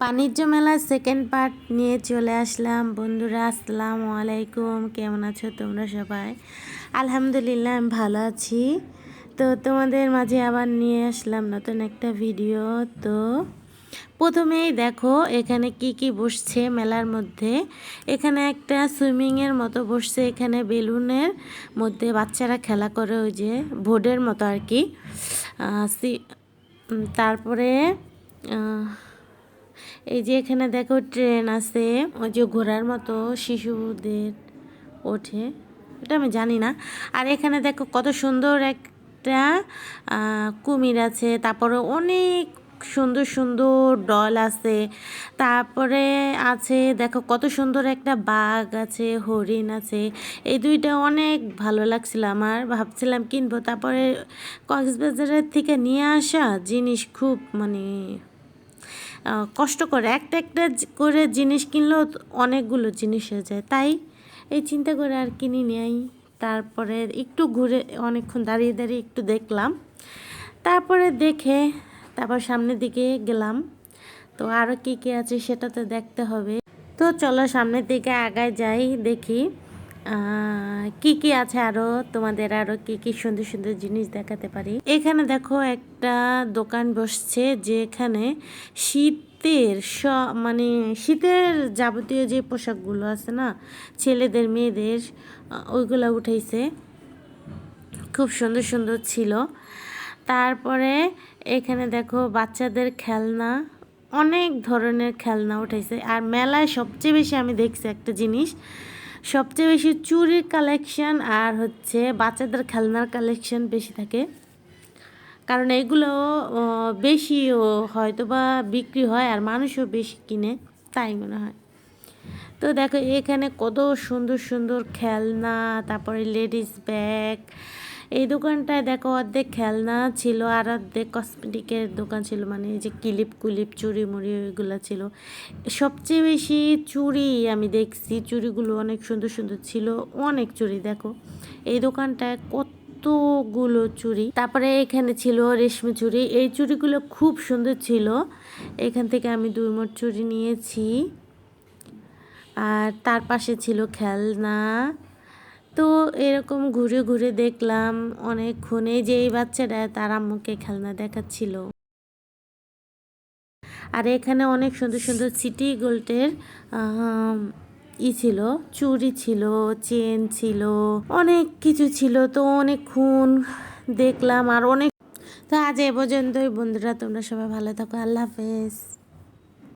বাণিজ্য মেলার second part নিয়ে চলে আসলাম। বন্ধুরা আসসালামু আলাইকুম, কেমন আছো তোমরা সবাই? আলহামদুলিল্লাহ আমি ভালো আছি। তো তোমাদের মাঝে আবার নিয়ে আসলাম নতুন একটা ভিডিও। তো প্রথমেই দেখো এখানে কি কি বসছে মেলার মধ্যে। এখানে একটা সুইমিংয়ের মতো বসছে, এখানে বেলুনের মধ্যে বাচ্চারা খেলা করে, ওই যে বোর্ডের মতো আর কি। তারপরে এই যে এখানে দেখো ট্রেন আছে, ওই যে ঘোড়ার মতো শিশুদের ওঠে, এটা আমি জানি না। আর এখানে দেখো কত সুন্দর একটা কুমির আছে, তারপরে অনেক সুন্দর সুন্দর ডল আছে, তারপরে আছে দেখো কত সুন্দর একটা বাঘ আছে, হরিণ আছে। এই দুইটা অনেক ভালো লাগছিল আমার, ভাবছিলাম কিনবো। তারপরে কক্সবাজারের থেকে নিয়ে আসা জিনিস খুব মানে কষ্ট করে একটা একটা করে জিনিস কিনলেও অনেকগুলো জিনিস হয়ে যায়, তাই এই চিন্তা করে আর কিনি নেই। তারপরে একটু ঘুরে অনেকক্ষণ দাঁড়িয়ে দাঁড়িয়ে একটু দেখলাম, তারপরে দেখে তারপর সামনের দিকে গেলাম। তো আরও কী কী আছে সেটা তো দেখতে হবে। তো চলো সামনের দিকে আগায় যাই, দেখি কি কি আছে আরো, তোমাদের আরো কি কি সুন্দর সুন্দর জিনিস দেখাতে পারি। এখানে দেখো একটা দোকান বসছে, যেখানে শীতের মানে শীতের যাবতীয় যে পোশাকগুলো আছে না, ছেলেদের মেয়েদের, ওইগুলো উঠাইছে, খুব সুন্দর সুন্দর ছিল। তারপরে এখানে দেখো বাচ্চাদের খেলনা, অনেক ধরনের খেলনা উঠাইছে। আর মেলায় সবচেয়ে বেশি আমি দেখছি একটা জিনিস, সবচেয়ে বেশি চুড়ির কালেকশন আর হচ্ছে বাচ্চাদের খেলনার কালেকশন বেশি থাকে, কারণ এগুলো বেশিও হয়তো বা বিক্রি হয় আর মানুষও বেশি কিনে, তাই মনে হয়। তো দেখো এখানে কত সুন্দর সুন্দর খেলনা, তারপরে লেডিস ব্যাগ। এই দোকানটায় দেখো অর্ধেক খেলনা ছিল আর অর্ধেক কসমেটিকের দোকান ছিল, মানে এই যে ক্লিপ কুলিপ চুড়ি মুড়ি ওইগুলো ছিল। সবচেয়ে বেশি চুড়ি আমি দেখছি, চুড়িগুলো অনেক সুন্দর সুন্দর ছিল, অনেক চুড়ি। দেখো এই দোকানটায় কতগুলো চুড়ি। তারপরে এখানে ছিল রেশমি চুড়ি, এই চুড়িগুলো খুব সুন্দর ছিল। এখান থেকে আমি 2 মোট চুড়ি নিয়েছি। আর তার পাশে ছিল খেলনা। তো এরকম ঘুরে ঘুরে দেখলাম অনেকক্ষণে, যে এই বাচ্চারা তার আম্মুকে খেলনা দেখাচ্ছিল। আর এখানে অনেক সুন্দর সুন্দর সিটি গোল্ডের ছিল, চুড়ি ছিল, চেন ছিল, অনেক কিছু ছিল। তো অনেকক্ষণ দেখলাম আর অনেক। তো আজ এ পর্যন্তই বন্ধুরা, তোমরা সবাই ভালো থাকো, আল্লাহ হাফেজ।